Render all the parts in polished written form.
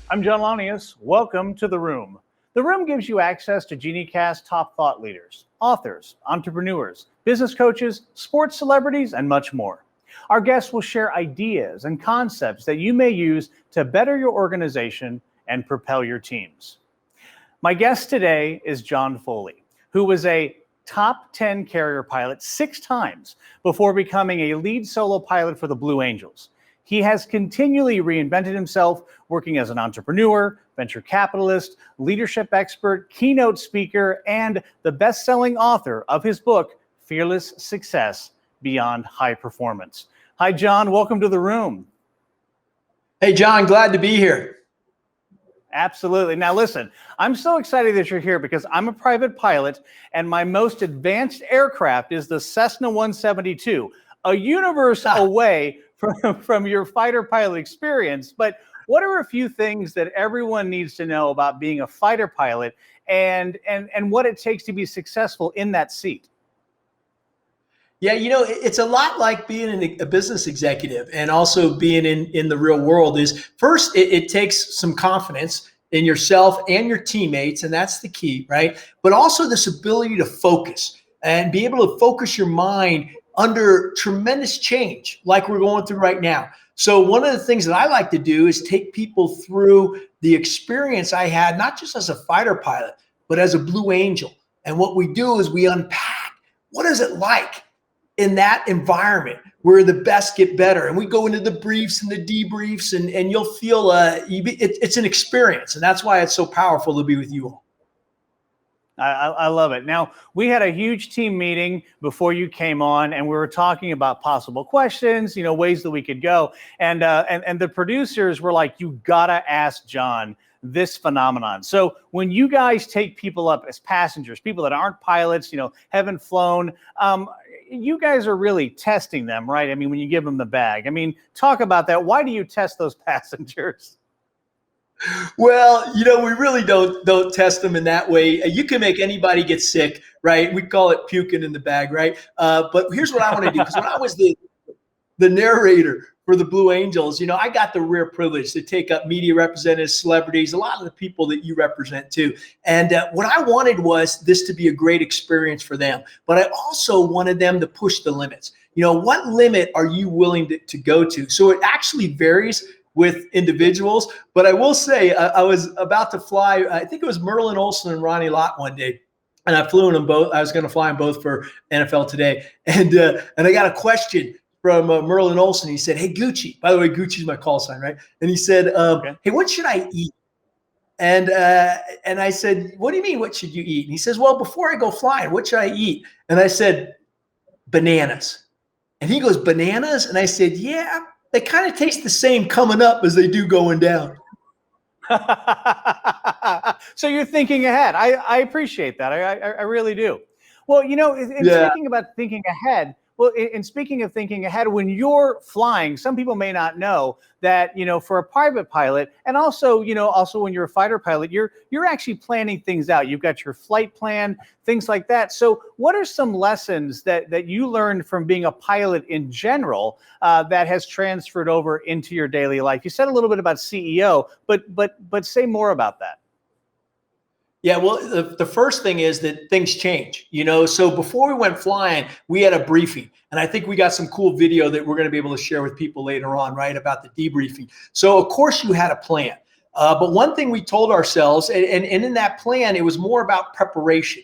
I'm John Lanius. Welcome to The Room. The Room gives you access to Geniecast top thought leaders, authors, entrepreneurs, business coaches, sports celebrities, and much more. Our guests will share ideas and concepts that you may use to better your organization and propel your teams. My guest today is John Foley, who was a top 10 carrier pilot 6 times before becoming a lead solo pilot for the Blue Angels. He has continually reinvented himself, working as an entrepreneur, venture capitalist, leadership expert, keynote speaker, and the best-selling author of his book, Fearless Success Beyond High Performance. Hi, John. Welcome to The Room. Hey, John. Glad to be here. Absolutely. Now, listen, I'm so excited that you're here because I'm a private pilot, and my most advanced aircraft is the Cessna 172, a universe away from your fighter pilot experience. But what are a few things that everyone needs to know about being a fighter pilot and what it takes to be successful in that seat? Yeah, it's a lot like being a business executive and also being in the real world. Is first, it takes some confidence in yourself and your teammates, and that's the key, right? But also this ability to focus and be able to focus your mind under tremendous change like we're going through right now. So one of the things that I like to do is take people through the experience I had, not just as a fighter pilot, but as a Blue Angel. And what we do is we unpack, what is it like in that environment where the best get better? And we go into the briefs and the debriefs, and you'll feel it's an experience. And that's why it's so powerful to be with you all. I love it. Now, we had a huge team meeting before you came on, and we were talking about possible questions, ways that we could go. And the producers were like, you gotta ask John this phenomenon. So when you guys take people up as passengers, people that aren't pilots, haven't flown, you guys are really testing them, right? I mean, when you give them the bag, talk about that. Why do you test those passengers? Well, we really don't test them in that way. You can make anybody get sick, right? We call it puking in the bag, right? But here's what I want to do. Because when I was the narrator for the Blue Angels, I got the rare privilege to take up media representatives, celebrities, a lot of the people that you represent too. And what I wanted was this to be a great experience for them. But I also wanted them to push the limits. What limit are you willing to go to? So it actually varies with individuals. But I will say, I was about to fly, I think it was Merlin Olsen and Ronnie Lott one day. And I flew in them both. I was going to fly them both for NFL Today. And I got a question from Merlin Olsen. He said, hey, Gucci. By the way, Gucci's my call sign, right? And he said, hey, what should I eat? And I said, what do you mean, what should you eat? And he says, well, before I go flying, what should I eat? And I said, bananas. And he goes, bananas? And I said, yeah, they kind of taste the same coming up as they do going down. So you're thinking ahead. I appreciate that. I really do. Well, speaking about thinking ahead, speaking of thinking ahead, when you're flying, some people may not know that, for a private pilot, and also when you're a fighter pilot, you're actually planning things out. You've got your flight plan, things like that. So what are some lessons that you learned from being a pilot in general that has transferred over into your daily life? You said a little bit about CEO, but say more about that. Yeah, well, the first thing is that things change, So before we went flying, we had a briefing. And I think we got some cool video that we're going to be able to share with people later on, right, about the debriefing. So, of course, you had a plan. But one thing we told ourselves, and in that plan, it was more about preparation.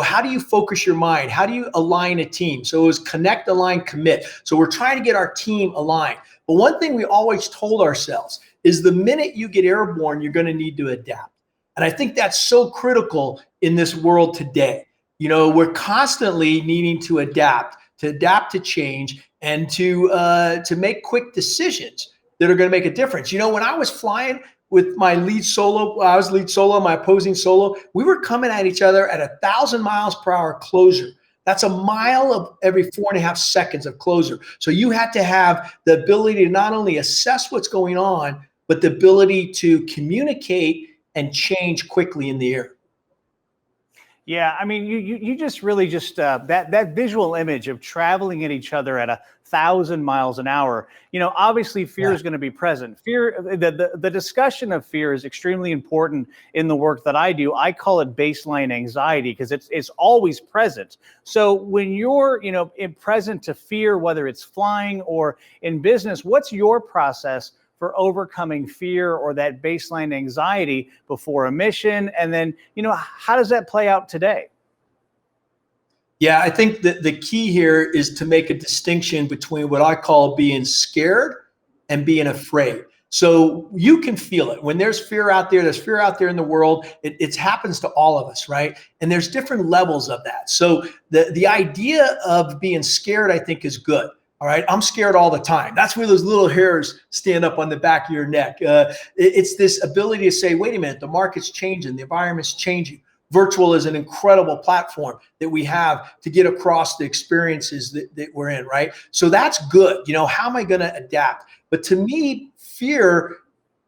How do you focus your mind? How do you align a team? So it was connect, align, commit. So we're trying to get our team aligned. But one thing we always told ourselves is the minute you get airborne, you're going to need to adapt. And I think that's so critical in this world today. We're constantly needing to adapt to change, and to make quick decisions that are going to make a difference. When I was flying with my lead solo, my opposing solo, we were coming at each other at 1,000 miles per hour closer. That's a mile of every 4.5 seconds of closer. So you had to have the ability to not only assess what's going on, but the ability to communicate and change quickly in the air. Yeah, I mean, you just really just that visual image of traveling at each other at 1,000 miles an hour. Obviously, fear Yeah. is going to be present. Fear, the discussion of fear is extremely important in the work that I do. I call it baseline anxiety because it's always present. So when you're present to fear, whether it's flying or in business, what's your process for overcoming fear or that baseline anxiety before a mission? And then, how does that play out today? Yeah, I think that the key here is to make a distinction between what I call being scared and being afraid. So you can feel it when there's fear out there. There's fear out there in the world. It happens to all of us, right? And there's different levels of that. So the idea of being scared, I think, is good. All right, I'm scared all the time. That's where those little hairs stand up on the back of your neck. It's this ability to say, wait a minute, the market's changing, the environment's changing. Virtual is an incredible platform that we have to get across the experiences that we're in, right? So that's good. How am I going to adapt? But to me, fear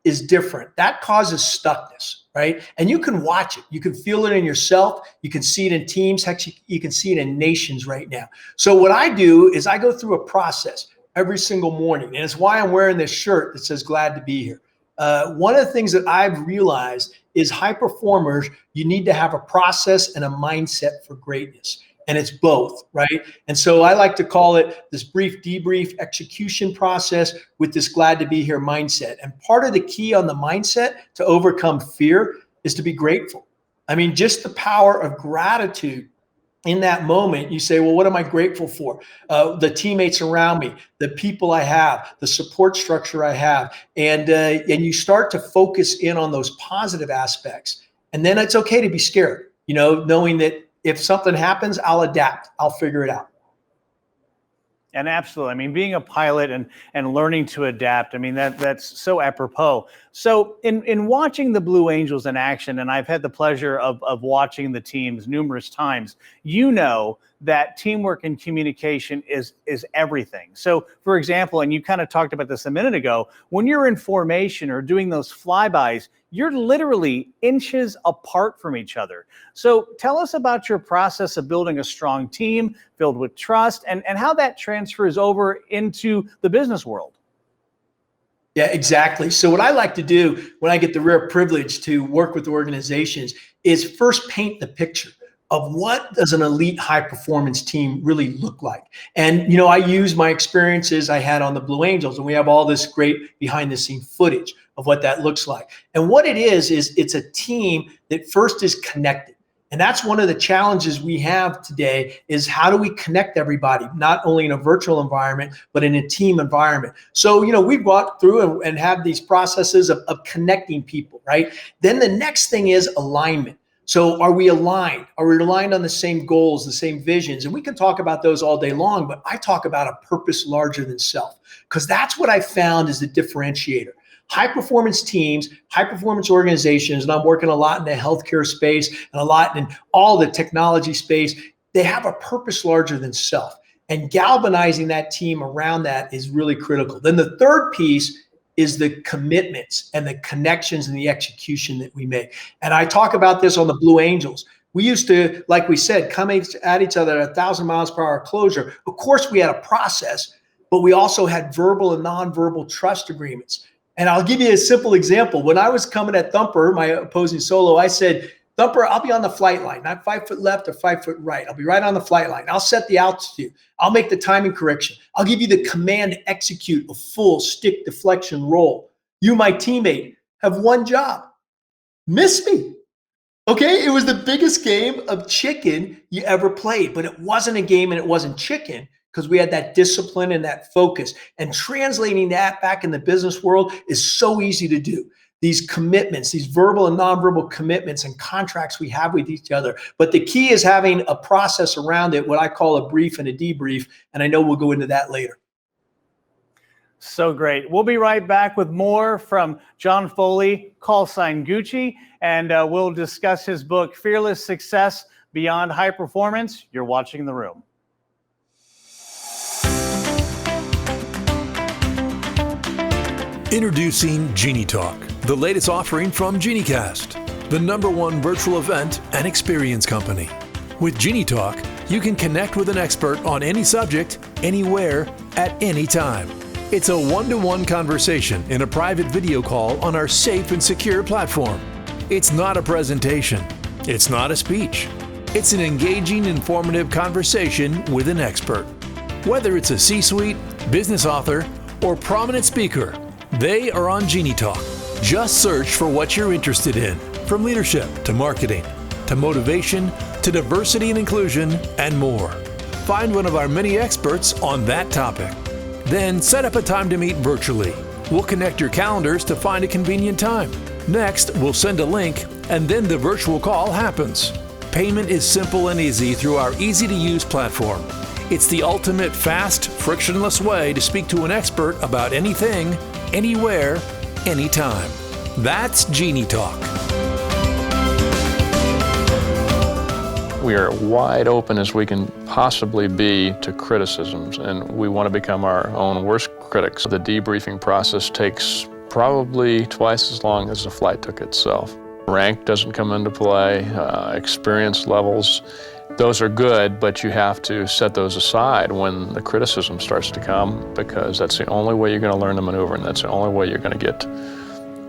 is different. That causes stuckness, right? And you can watch it. You can feel it in yourself. You can see it in teams. Heck, you can see it in nations right now. So what I do is I go through a process every single morning. And it's why I'm wearing this shirt that says glad to be here. One of the things that I've realized is high performers, you need to have a process and a mindset for greatness. And it's both, right? And so I like to call it this brief debrief execution process with this glad to be here mindset. And part of the key on the mindset to overcome fear is to be grateful. I mean, just the power of gratitude. In that moment, you say, well, what am I grateful for? The teammates around me, the people I have, the support structure I have. And you start to focus in on those positive aspects. And then it's okay to be scared, knowing that if something happens, I'll adapt. I'll figure it out. And absolutely, I mean, being a pilot and learning to adapt, I mean, that's so apropos. So in watching the Blue Angels in action, and I've had the pleasure of watching the teams numerous times, that teamwork and communication is everything. So for example, and you kind of talked about this a minute ago, when you're in formation or doing those flybys, you're literally inches apart from each other. So tell us about your process of building a strong team filled with trust and how that transfers over into the business world. Yeah, exactly. So what I like to do when I get the rare privilege to work with organizations is first paint the picture of what does an elite high performance team really look like. And, I use my experiences I had on the Blue Angels, and we have all this great behind the scene footage of what that looks like. And what it is it's a team that first is connected. And that's one of the challenges we have today is how do we connect everybody, not only in a virtual environment, but in a team environment. So, we've walked through and have these processes of connecting people, right? Then the next thing is alignment. So are we aligned? Are we aligned on the same goals, the same visions? And we can talk about those all day long, but I talk about a purpose larger than self, because that's what I found is the differentiator. High performance teams, high performance organizations, and I'm working a lot in the healthcare space and a lot in all the technology space, they have a purpose larger than self. And galvanizing that team around that is really critical. Then the third piece is the commitments and the connections and the execution that we make. And I talk about this on the Blue Angels. We used to, like we said, come at each other at 1,000 miles per hour closure. Of course, we had a process, but we also had verbal and nonverbal trust agreements. And I'll give you a simple example. When I was coming at Thumper, my opposing solo, I said, Thumper, I'll be on the flight line, not 5 foot left or 5 foot right. I'll be right on the flight line. I'll set the altitude. I'll make the timing correction. I'll give you the command to execute a full stick deflection roll. You, my teammate, have one job. Miss me. Okay, it was the biggest game of chicken you ever played, but it wasn't a game and it wasn't chicken because we had that discipline and that focus. And translating that back in the business world is so easy to do. These commitments, these verbal and nonverbal commitments and contracts we have with each other. But the key is having a process around it, what I call a brief and a debrief. And I know we'll go into that later. So great. We'll be right back with more from John Foley, call sign Gucci, and we'll discuss his book, Fearless Success Beyond High Performance. You're watching The Room. Introducing Genie Talk, the latest offering from Geniecast. the #1 virtual event and experience company. With Genie Talk, you can connect with an expert on any subject, anywhere, at any time. It's a one-to-one conversation in a private video call on our safe and secure platform. It's not a presentation. It's not a speech. It's an engaging, informative conversation with an expert. Whether it's a C-suite, business author, or prominent speaker, they are on Genie Talk. Just search for what you're interested in, from leadership to marketing, to motivation, to diversity and inclusion, and more. Find one of our many experts on that topic. Then set up a time to meet virtually. We'll connect your calendars to find a convenient time. Next, we'll send a link, and then the virtual call happens. Payment is simple and easy through our easy-to-use platform. It's the ultimate fast, frictionless way to speak to an expert about anything, anywhere, anytime. That's Genie Talk. We are wide open as we can possibly be to criticisms, and we want to become our own worst critics. The debriefing process takes probably twice as long as the flight took itself. Rank doesn't come into play, experience levels, those are good, but you have to set those aside when the criticism starts to come, because that's the only way you're going to learn the maneuver, and that's the only way you're going to get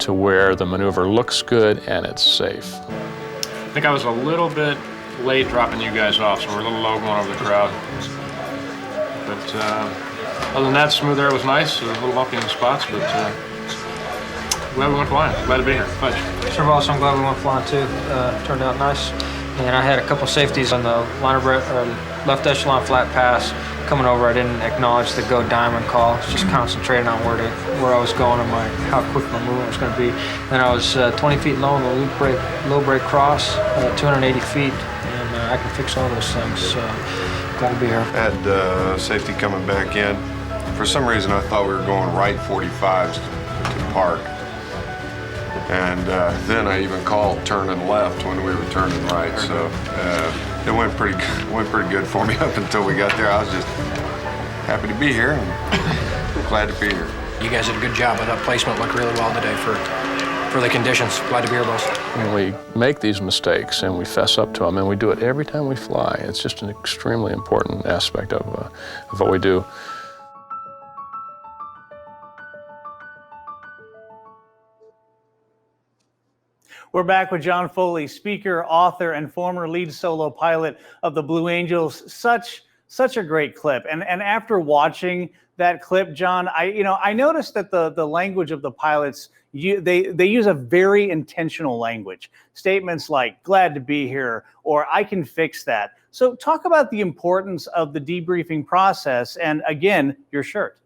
to where the maneuver looks good and it's safe. I think I was a little bit late dropping you guys off, so we're a little low going over the crowd. But other than that, smooth air was nice. A little bumpy in the spots, but glad we went flying. Glad to be here. Fudge. Servos, I'm glad we went flying too. Turned out nice. And I had a couple safeties on the left echelon flat pass. Coming over, I didn't acknowledge the go diamond call. Just concentrating on where I was going and how quick my movement was going to be. Then I was 20 feet low on the low brake cross, 280 feet, and I can fix all those things. So glad to be here. Had safety coming back in. For some reason, I thought we were going right 45s to park. And then I even called turning left when we were turning right. So it went pretty good for me up until we got there. I was just happy to be here and glad to be here. You guys did a good job. That placement looked really well today for the conditions. Glad to be here, boss. When we make these mistakes and we fess up to them, and we do it every time we fly, it's just an extremely important aspect of what we do. We're back with John Foley, speaker, author, and former lead solo pilot of the Blue Angels. Such a great clip. And after watching that clip, John, I noticed that the language of the pilots, they use a very intentional language. Statements like "glad to be here" or "I can fix that." So talk about the importance of the debriefing process and, again, your shirt.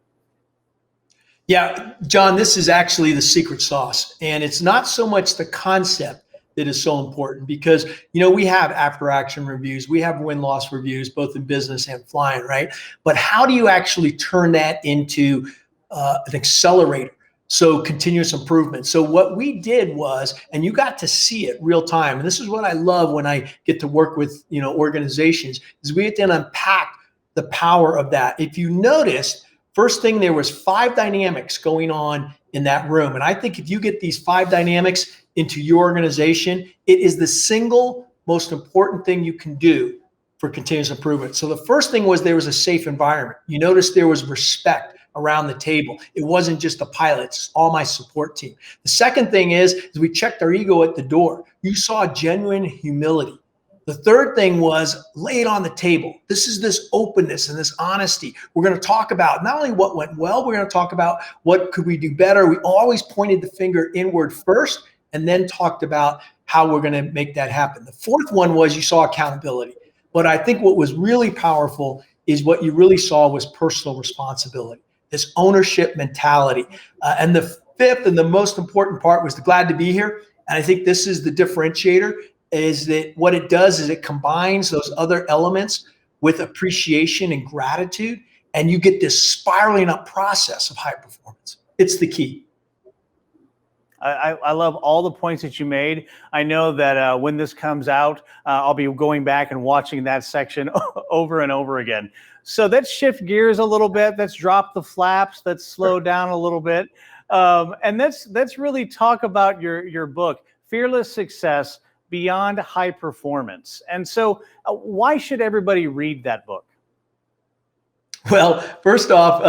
Yeah, John, this is actually the secret sauce. And it's not so much the concept that is so important, because, we have after action reviews, we have win-loss reviews, both in business and flying, right? But how do you actually turn that into an accelerator? So continuous improvement. So what we did was, and you got to see it real time, and this is what I love when I get to work with, organizations, is we get to unpack the power of that. If you noticed, first thing, there was 5 dynamics going on in that room. And I think if you get these 5 dynamics into your organization, it is the single most important thing you can do for continuous improvement. So the first thing was there was a safe environment. You notice there was respect around the table. It wasn't just the pilots, all my support team. The second thing is we checked our ego at the door. You saw genuine humility. The third thing was lay it on the table. This is this openness and this honesty. We're going to talk about not only what went well, we're going to talk about what could we do better. We always pointed the finger inward first and then talked about how we're going to make that happen. The fourth one was you saw accountability. But I think what was really powerful is what you really saw was personal responsibility, this ownership mentality. And the fifth and the most important part was the glad to be here. And I think this is the differentiator. Is that what it does is it combines those other elements with appreciation and gratitude, and you get this spiraling up process of high performance. It's the key. I love all the points that you made. I know that when this comes out, I'll be going back and watching that section over and over again. So let's shift gears a little bit. Let's drop the flaps. Let's slow down a little bit. And let's really talk about your book, Fearless Success Beyond High Performance. And so why should everybody read that book? Well, first off,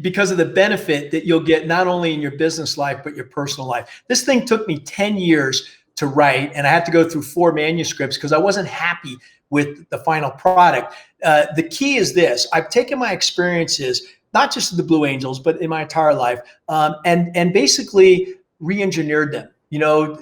because of the benefit that you'll get not only in your business life, but your personal life. This thing took me 10 years to write, and I had to go through 4 manuscripts because I wasn't happy with the final product. The key is this: I've taken my experiences, not just in the Blue Angels, but in my entire life, and basically re-engineered them.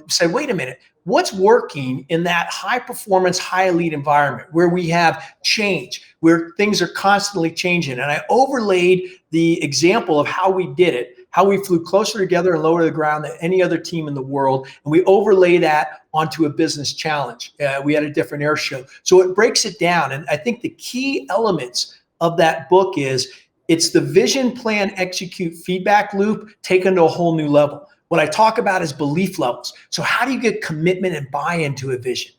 Say, wait a minute, what's working in that high performance, high elite environment where we have change, where things are constantly changing? And I overlaid the example of how we did it, how we flew closer together and lower to the ground than any other team in the world. And we overlay that onto a business challenge. We had a different air show. So it breaks it down. And I think the key elements of that book is it's the vision, plan, execute, feedback loop taken to a whole new level. What I talk about is belief levels. So how do you get commitment and buy-in to a vision?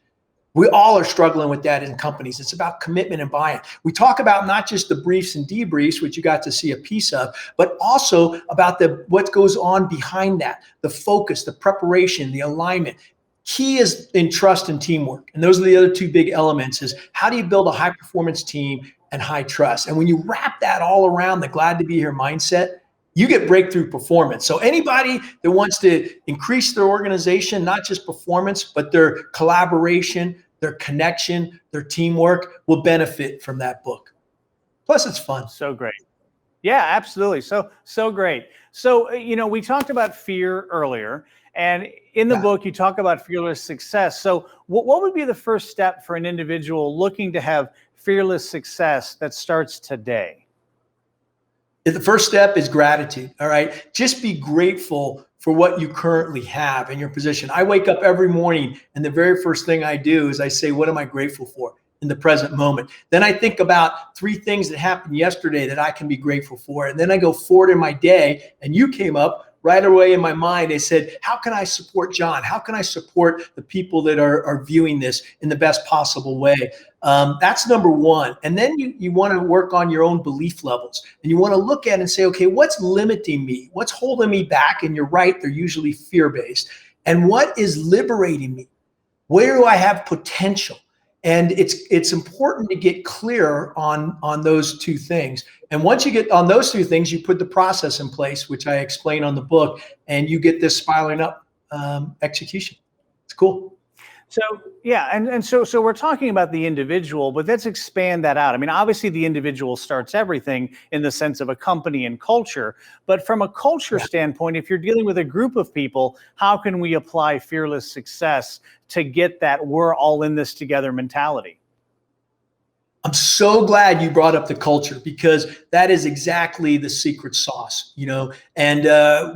We all are struggling with that in companies. It's about commitment and buy-in. We talk about not just the briefs and debriefs, which you got to see a piece of, but also about what goes on behind that, the focus, the preparation, the alignment. Key is in trust and teamwork. And those are the other 2 big elements: is how do you build a high performance team and high trust? And when you wrap that all around the glad to be here mindset, you get breakthrough performance. So anybody that wants to increase their organization, not just performance, but their collaboration, their connection, their teamwork, will benefit from that book. Plus, it's fun. So great. Yeah, absolutely. So great. So, we talked about fear earlier, and in the book, you talk about fearless success. So what would be the first step for an individual looking to have fearless success that starts today? The first step is gratitude. All right. Just be grateful for what you currently have in your position. I wake up every morning and the very first thing I do is I say, what am I grateful for in the present moment? Then I think about 3 things that happened yesterday that I can be grateful for. And then I go forward in my day, and you came up right away in my mind. I said, how can I support John? How can I support the people that are viewing this in the best possible way? That's number 1. And then you want to work on your own belief levels, and you want to look at it and say, okay, what's limiting me? What's holding me back? And you're right, they're usually fear-based. And what is liberating me? Where do I have potential? And it's important to get clear on those 2 things. And once you get on those 2 things, you put the process in place, which I explain on the book, and you get this spiraling up execution. It's cool. So, yeah. And so we're talking about the individual, but let's expand that out. I mean, obviously the individual starts everything in the sense of a company and culture, but from a culture standpoint, if you're dealing with a group of people, how can we apply fearless success to get that we're all in this together mentality? I'm so glad you brought up the culture, because that is exactly the secret sauce, and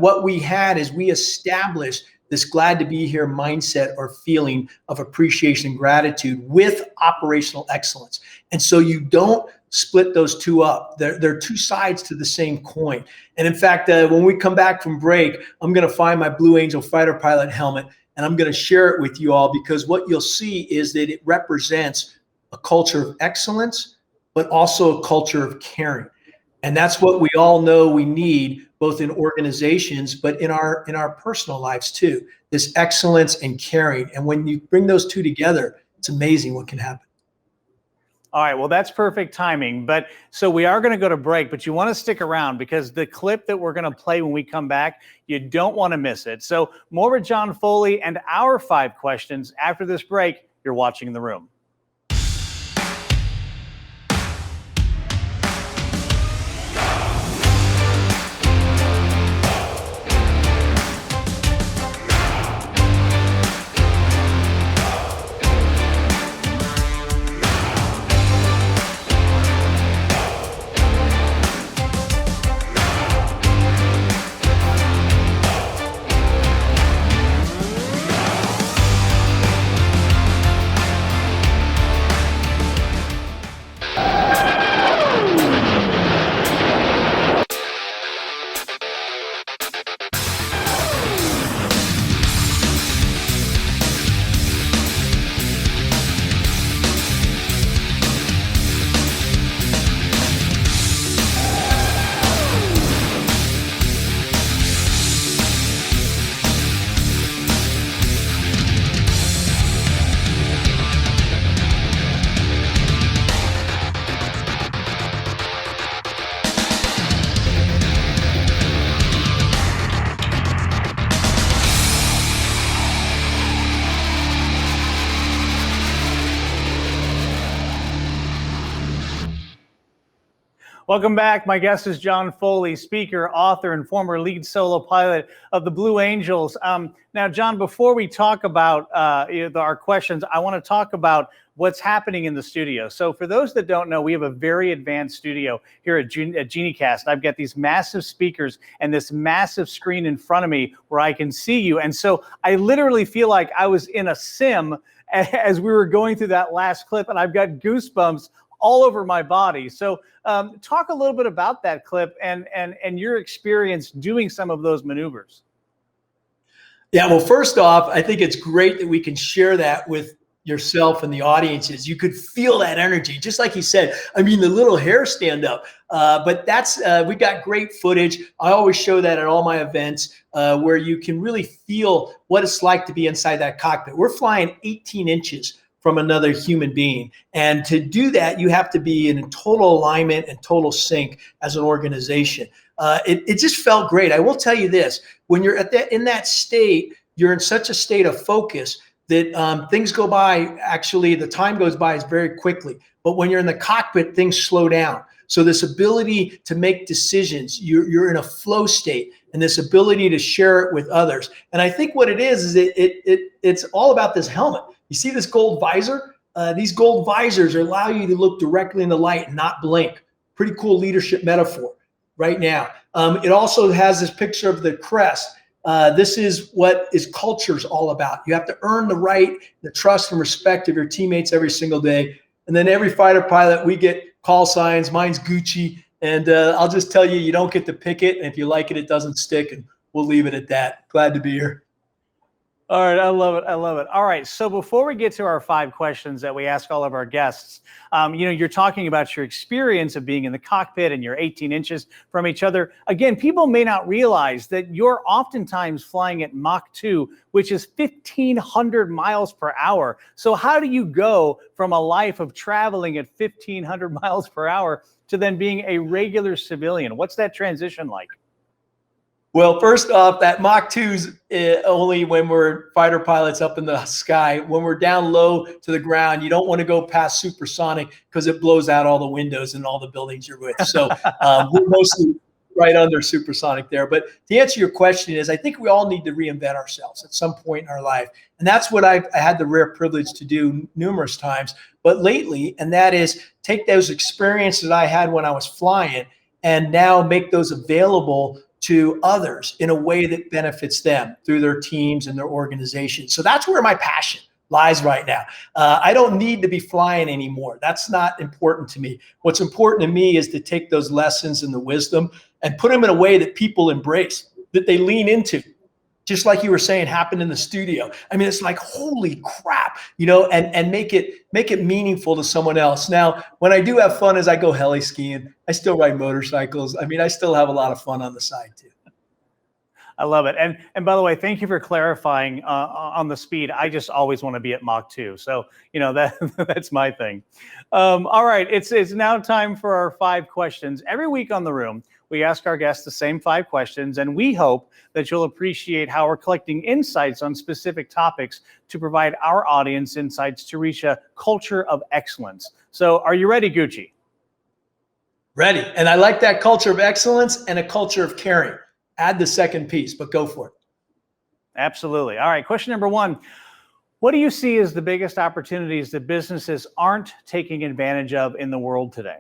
what we had is we established this glad to be here mindset or feeling of appreciation and gratitude with operational excellence. And so you don't split those 2 up. They're 2 sides to the same coin. And in fact, when we come back from break, I'm going to find my Blue Angel fighter pilot helmet, and I'm going to share it with you all, because what you'll see is that it represents a culture of excellence, but also a culture of caring. And that's what we all know we need, both in organizations, but in our personal lives too, this excellence and caring. And when you bring those 2 together, it's amazing what can happen. All right, well, that's perfect timing. But so we are going to go to break, but you want to stick around, because the clip that we're going to play when we come back, you don't want to miss it. So more with John Foley and our 5 questions after this break. You're watching The Room. Welcome back. My guest is John Foley, speaker, author, and former lead solo pilot of the Blue Angels. Now, John, before we talk about our questions, I want to talk about what's happening in the studio. So for those that don't know, we have a very advanced studio here at Geniecast. I've got these massive speakers and this massive screen in front of me where I can see you. And so I literally feel like I was in a sim as we were going through that last clip, and I've got goosebumps all over my body. So talk a little bit about that clip and your experience doing some of those maneuvers. Yeah, well, first off, I think it's great that we can share that with yourself and the audiences. You could feel that energy, just like he said. I mean, the little hair stand up. But that's we got great footage. I always show that at all my events where you can really feel what it's like to be inside that cockpit. We're flying 18 inches from another human being. And to do that, you have to be in total alignment and total sync as an organization. It just felt great. I will tell you this, when you're in that state, you're in such a state of focus that things go by, actually the time goes by very quickly. But when you're in the cockpit, things slow down. So this ability to make decisions, you're in a flow state, and this ability to share it with others. And I think what it is it's all about this helmet. You see this gold visor? These gold visors allow you to look directly in the light and not blink. Pretty cool leadership metaphor right now. It also has this picture of the crest. This is what culture's all about. You have to earn the right, the trust and respect of your teammates every single day. And then every fighter pilot, we get call signs. Mine's Gucci. And I'll just tell you, you don't get to pick it. And if you like it, it doesn't stick. And we'll leave it at that. Glad to be here. All right. I love it. I love it. All right. So before we get to our 5 questions that we ask all of our guests, you're talking about your experience of being in the cockpit and you're 18 inches from each other. Again, people may not realize that you're oftentimes flying at Mach 2, which is 1,500 miles per hour. So how do you go from a life of traveling at 1,500 miles per hour to then being a regular civilian? What's that transition like? Well, first off, that Mach 2's only when we're fighter pilots up in the sky. When we're down low to the ground, you don't want to go past supersonic because it blows out all the windows in all the buildings you're with. So we're mostly right under supersonic there. But to answer your question is, I think we all need to reinvent ourselves at some point in our life. And that's what I had the rare privilege to do numerous times. But lately, and that is take those experiences I had when I was flying and now make those available to others in a way that benefits them through their teams and their organizations. So that's where my passion lies right now. I don't need to be flying anymore. That's not important to me. What's important to me is to take those lessons and the wisdom and put them in a way that people embrace, that they lean into. Just like you were saying happened in the studio. I mean, it's like, holy crap, and make it meaningful to someone else. Now, when I do have fun as I go heli skiing, I still ride motorcycles. I mean, I still have a lot of fun on the side too. I love it. And by the way, thank you for clarifying on the speed. I just always want to be at Mach 2. So, that's my thing. All right. It's now time for our 5 questions. Every week on The Room, we ask our guests the same 5 questions, and we hope that you'll appreciate how we're collecting insights on specific topics to provide our audience insights to reach a culture of excellence. So are you ready, Gucci? Ready. And I like that culture of excellence and a culture of caring. Add the second piece, but go for it. Absolutely. All right. Question number 1. What do you see as the biggest opportunities that businesses aren't taking advantage of in the world today?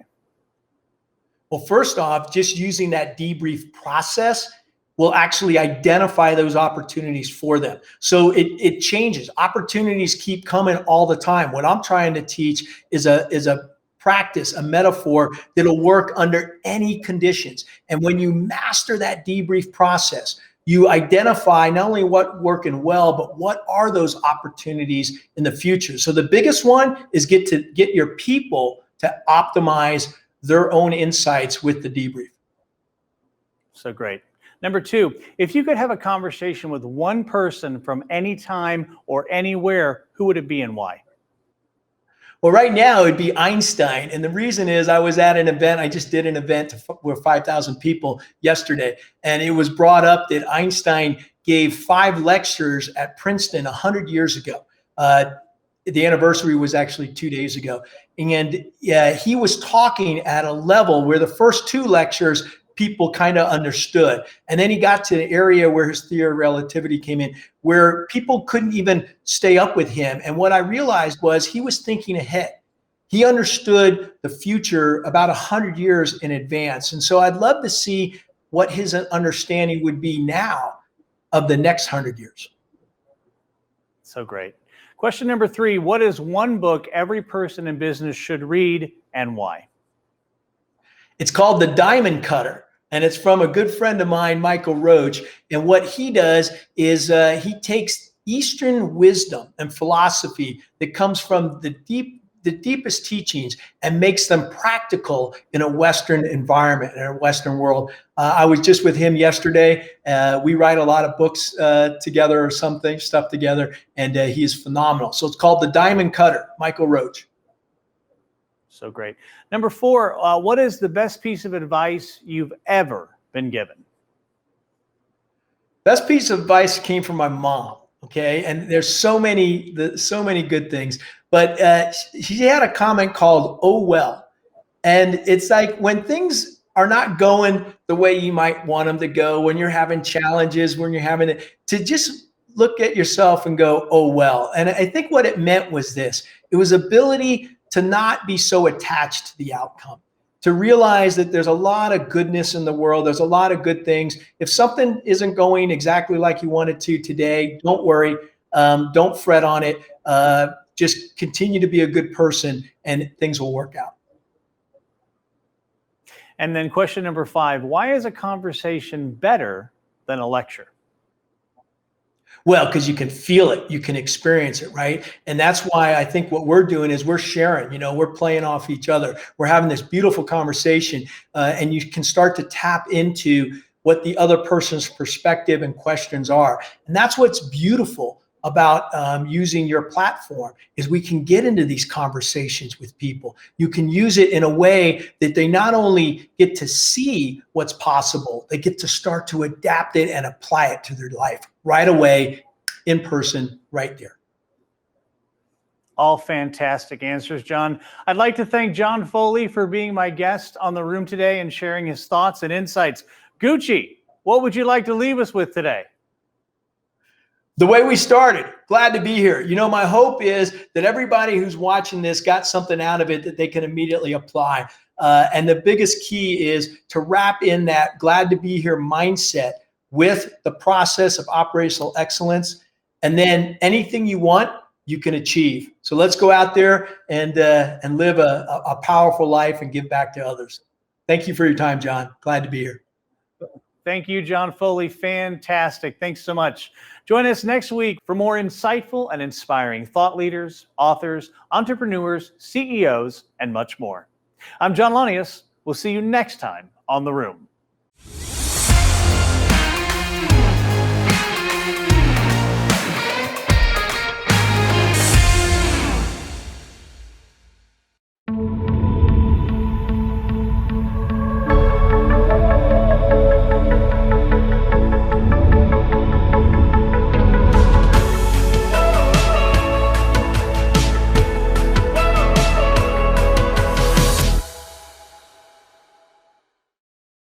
Well, first off, just using that debrief process will actually identify those opportunities for them. So it changes. Opportunities keep coming all the time. What I'm trying to teach is a practice, a metaphor that'll work under any conditions. And when you master that debrief process, you identify not only what's working well, but what are those opportunities in the future. So the biggest one is get your people to optimize their own insights with the debrief. So great. Number 2, if you could have a conversation with one person from any time or anywhere, who would it be and why? Well, right now it'd be Einstein. And the reason is I was at an event. I just did an event with 5,000 people yesterday. And it was brought up that Einstein gave 5 lectures at Princeton 100 years ago. the anniversary was actually 2 days ago. And he was talking at a level where the first 2 lectures, people kind of understood. And then he got to the area where his theory of relativity came in, where people couldn't even stay up with him. And what I realized was he was thinking ahead. He understood the future about 100 years in advance. And so I'd love to see what his understanding would be now of the next 100 years. So great. Question number 3, what is one book every person in business should read and why? It's called The Diamond Cutter, and it's from a good friend of mine, Michael Roach. And what he does is he takes Eastern wisdom and philosophy that comes from the deepest teachings and makes them practical in a Western environment, in a Western world. I was just with him yesterday. We write a lot of books together or stuff together, and he is phenomenal. So it's called The Diamond Cutter, Michael Roach. So great. Number 4, what is the best piece of advice you've ever been given? Best piece of advice came from my mom. Okay, and there's so many good things, but she had a comment called "Oh well," and it's like when things are not going the way you might want them to go, when you're having challenges, when you're having to just look at yourself and go, "Oh well." And I think what it meant was this: it was ability to not be so attached to the outcome, to realize that there's a lot of goodness in the world. There's a lot of good things. If something isn't going exactly like you want it to today, don't worry. Don't fret on it. Just continue to be a good person and things will work out. And then question number 5, why is a conversation better than a lecture? Well, because you can feel it, you can experience it, right? And that's why I think what we're doing is we're sharing, we're playing off each other. We're having this beautiful conversation, and you can start to tap into what the other person's perspective and questions are. And that's what's beautiful about using your platform is we can get into these conversations with people. You can use it in a way that they not only get to see what's possible, they get to start to adapt it and apply it to their life right away, in person, right there. All fantastic answers, John. I'd like to thank John Foley for being my guest on The Room today and sharing his thoughts and insights. Gucci, what would you like to leave us with today? The way we started, glad to be here. My hope is that everybody who's watching this got something out of it that they can immediately apply. And the biggest key is to wrap in that glad to be here mindset with the process of operational excellence. And then anything you want, you can achieve. So let's go out there and live a powerful life and give back to others. Thank you for your time, John. Glad to be here. Thank you, John Foley. Fantastic. Thanks so much. Join us next week for more insightful and inspiring thought leaders, authors, entrepreneurs, CEOs, and much more. I'm John Lanius. We'll see you next time on The Room.